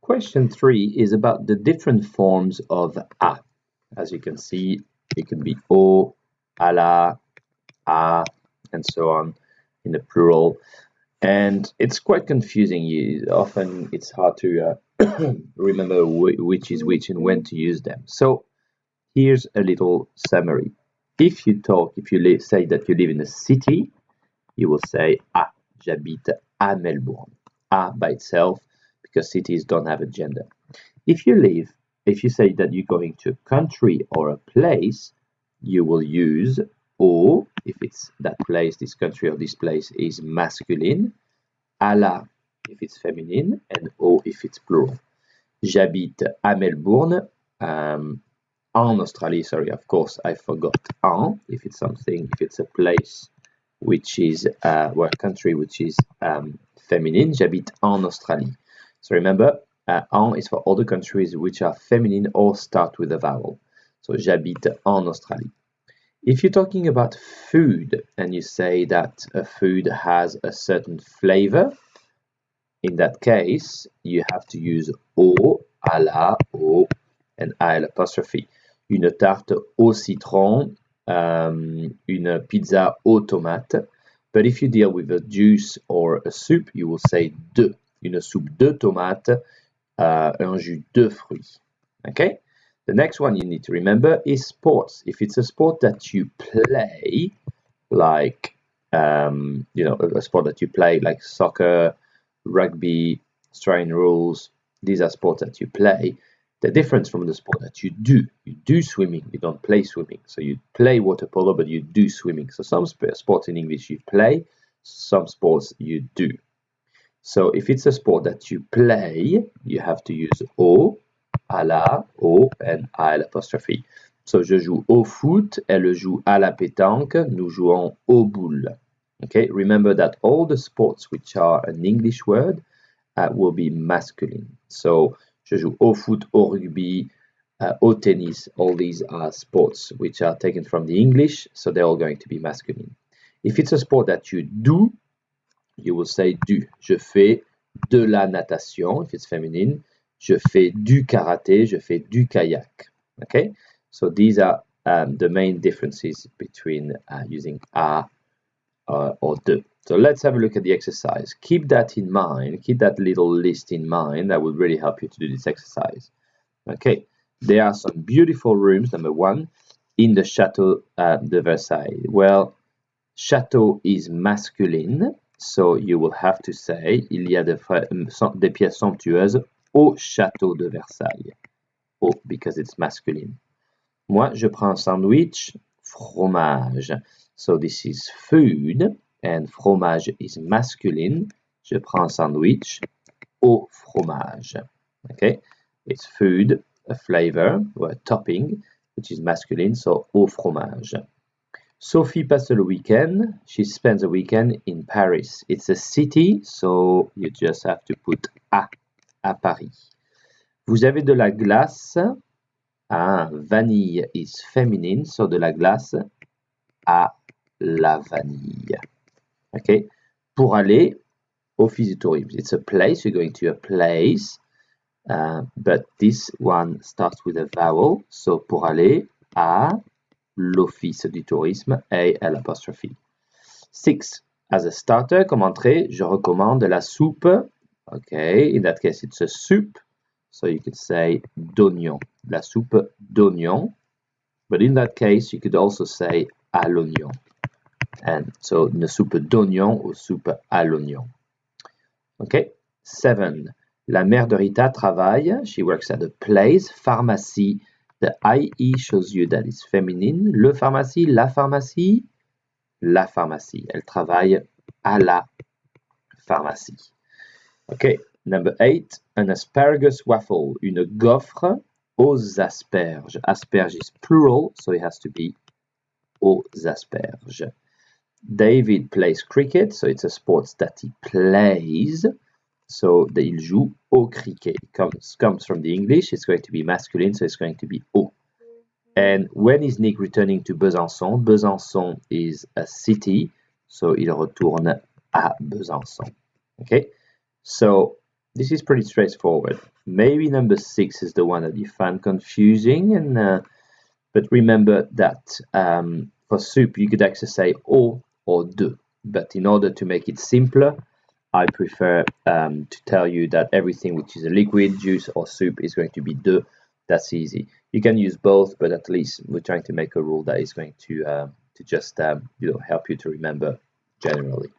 Question 3 is about the different forms of a. As you can see, it can be o, à la, a, and so on in the plural. And it's quite confusing. Often it's hard to remember which is which and when to use them. So here's a little summary. If you say that you live in a city, you will say j'habite à Melbourne. By itself, because cities don't have a gender. If you say that you're going to a country or a place, you will use O if it's that place, this country or this place is masculine, à la if it's feminine, and O if it's plural. J'habite à Melbourne. En Australie, sorry, of course, I forgot en if it's a place which is or a country which is feminine. J'habite en Australie. So remember, en is for all the countries which are feminine or start with a vowel. So j'habite en Australie. If you're talking about food and you say that a food has a certain flavor, in that case, you have to use au, à la, au, and à l'apostrophe. Une tarte au citron, une pizza aux tomates. But if you deal with a juice or a soup, you will say de. Une soupe de tomates, un jus de fruits. Okay? The next one you need to remember is sports. If it's a sport that you play, like, a sport that you play like soccer, rugby, Australian rules, these are sports that you play. The difference from the sport that you do swimming, you don't play swimming. So you play water polo, but you do swimming. So some sports in English you play, some sports you do. So if it's a sport that you play, you have to use au, à la, au, and à l'apostrophe. So je joue au foot, elle joue à la pétanque, nous jouons aux boules. Okay, remember that all the sports which are an English word will be masculine. So je joue au foot, au rugby, au tennis. All these are sports which are taken from the English, so they're all going to be masculine. If it's a sport that you do, you will say du. Je fais de la natation, if it's feminine. Je fais du karaté, je fais du kayak. Okay, so these are the main differences between using a or de. So let's have a look at the exercise. Keep that in mind, keep that little list in mind. That will really help you to do this exercise. Okay, there are some beautiful rooms, number one, in the Château de Versailles. Well, château is masculine, so you will have to say il y a des pièces somptueuses au Château de Versailles. Oh, because it's masculine. Moi, je prends un sandwich, fromage. So this is food, and fromage is masculine. Je prends un sandwich au fromage. Okay, it's food, a flavor, or a topping, which is masculine, so au fromage. Sophie passe le weekend. She spends a weekend in Paris. It's a city, so you just have to put à Paris. Vous avez de la glace. Vanille is feminine, so de la glace à la vanille. Okay. Pour aller, office du tourisme. It's a place. You're going to a place, but this one starts with a vowel. So pour aller à l'office du tourisme, A l'apostrophe. 6. As a starter, comme entrée, je recommande la soupe. Okay, in that case, it's a soup. So you could say d'oignon, la soupe d'oignon. But in that case, you could also say à l'oignon. And so une soupe d'oignon ou soupe à l'oignon. Okay, 7. La mère de Rita travaille. She works at a place. Pharmacie. The IE shows you that it's feminine. Le pharmacie, la pharmacie. La pharmacie. Elle travaille à la pharmacie. Okay, number 8. An asparagus waffle. Une gaufre aux asperges. Asperges is plural, so it has to be aux asperges. David plays cricket, so it's a sport that he plays. So il joue au cricket. It comes from the English. It's going to be masculine, so it's going to be au. And when is Nick returning to Besançon? Besançon is a city, so il retourne à Besançon. Okay, so this is pretty straightforward. Maybe number 6 is the one that you find confusing, and but remember that for soup you could actually say au or de. But in order to make it simpler, I prefer to tell you that everything which is a liquid, juice, or soup is going to be de. That's easy. You can use both, but at least we're trying to make a rule that is going to just help you to remember generally.